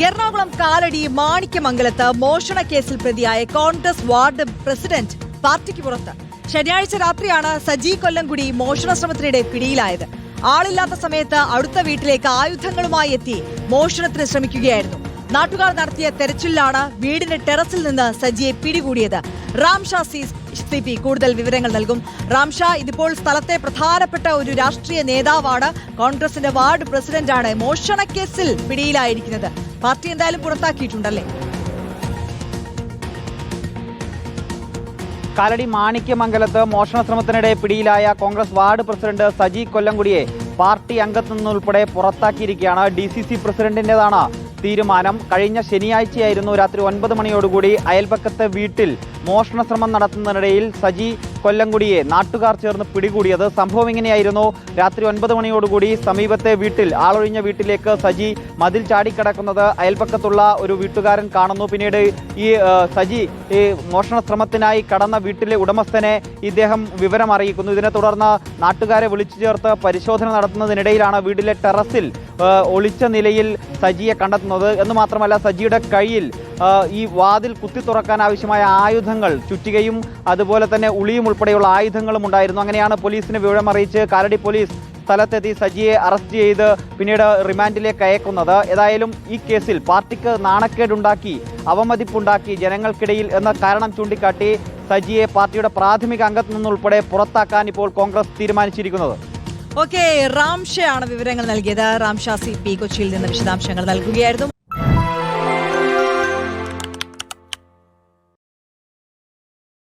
എറണാകുളം കാലടി മാണിക്യമംഗലത്ത് മോഷണ കേസിൽ പ്രതിയായ കോൺഗ്രസ് വാർഡ് പ്രസിഡന്റ് പാർട്ടിക്ക് പുറത്ത്. ശനിയാഴ്ച രാത്രിയാണ് സജി കൊല്ലംകുടി മോഷണ ശ്രമത്തിനിടെ പിടിയിലായത്. ആളില്ലാത്ത സമയത്ത് അടുത്ത വീട്ടിലേക്ക് ആയുധങ്ങളുമായി എത്തി മോഷണത്തിന് ശ്രമിക്കുകയായിരുന്നു. നാട്ടുകാർ നടത്തിയ തെരച്ചിലിലാണ് വീടിന്റെ ടെറസിൽ നിന്ന് സജിയെ പിടികൂടിയത്. റാംഷാ CP കൂടുതൽ വിവരങ്ങൾ നൽകും. റാംഷാ, ഇതിപ്പോൾ സ്ഥലത്തെ പ്രധാനപ്പെട്ട ഒരു രാഷ്ട്രീയ നേതാവാണ്, കോൺഗ്രസിന്റെ വാർഡ് പ്രസിഡന്റാണ്, മോഷണക്കേസിൽ പിടിയിലായിരിക്കുന്നത്. പാർട്ടി എന്തായാലും പുറത്താക്കിയിട്ടുണ്ടല്ലേ? കാലടി മാണിക്യമംഗലത്ത് മോഷണ ശ്രമത്തിനിടെ പിടിയിലായ കോൺഗ്രസ് വാർഡ് പ്രസിഡന്റ് സജി കൊല്ലംകുടിയെ പാർട്ടി അംഗത്തു നിന്നുൾപ്പെടെ പുറത്താക്കിയിരിക്കുകയാണ്. DCC പ്രസിഡന്റിന്റേതാണ് തീരുമാനം. കഴിഞ്ഞ ശനിയാഴ്ചയായിരുന്നു രാത്രി 9 മണിയോടുകൂടി അയൽപക്കത്തെ വീട്ടിൽ മോഷണ ശ്രമം നടത്തുന്നതിനിടയിൽ സജി കൊല്ലംകുടിയെ നാട്ടുകാർ ചേർന്ന് പിടികൂടിയത്. സംഭവം ഇങ്ങനെയായിരുന്നു. രാത്രി 9 മണിയോടുകൂടി സമീപത്തെ വീട്ടിൽ, ആളൊഴിഞ്ഞ വീട്ടിലേക്ക് സജി മതിൽ ചാടിക്കടക്കുന്നത് അയൽപക്കത്തുള്ള ഒരു വീട്ടുകാരൻ കാണുന്നു. പിന്നീട് ഈ സജി മോഷണ ശ്രമത്തിനായി കടന്ന വീട്ടിലെ ഉടമസ്ഥനെ ഇദ്ദേഹം വിവരം അറിയിക്കുന്നു. ഇതിനെ തുടർന്ന് നാട്ടുകാരെ വിളിച്ചു ചേർത്ത് പരിശോധന നടത്തുന്നതിനിടയിലാണ് വീട്ടിലെ ടെറസിൽ ഒളിച്ച നിലയിൽ സജിയെ കണ്ടെത്തുന്നത്. എന്ന് മാത്രമല്ല, സജിയുടെ കയ്യിൽ ഈ വാതിൽ കുത്തി തുറക്കാൻ ആവശ്യമായ ആയുധങ്ങൾ, ചുറ്റികയും അതുപോലെ തന്നെ ഉളിയും ഉൾപ്പെടെയുള്ള ആയുധങ്ങളും ഉണ്ടായിരുന്നു. അങ്ങനെയാണ് പോലീസിന് വിവരമറിയിച്ച് കാലടി പോലീസ് സ്ഥലത്തെത്തി സജിയെ അറസ്റ്റ് ചെയ്ത് പിന്നീട് റിമാൻഡിലേക്ക് അയക്കുന്നത്. ഏതായാലും ഈ കേസിൽ പാർട്ടിക്ക് നാണക്കേടുണ്ടാക്കി, അവമതിപ്പുണ്ടാക്കി ജനങ്ങൾക്കിടയിൽ എന്ന കാരണം ചൂണ്ടിക്കാട്ടി സജിയെ പാർട്ടിയുടെ പ്രാഥമിക അംഗത്തു നിന്നുൾപ്പെടെ പുറത്താക്കാൻ ഇപ്പോൾ കോൺഗ്രസ് തീരുമാനിച്ചിരിക്കുന്നത്. ഓക്കെ, റാംഷയാണ് വിവരങ്ങൾ നൽകിയത്. റാംഷാ CP കൊച്ചിയിൽ നിന്ന് വിശദാംശങ്ങൾ നൽകുകയായിരുന്നു.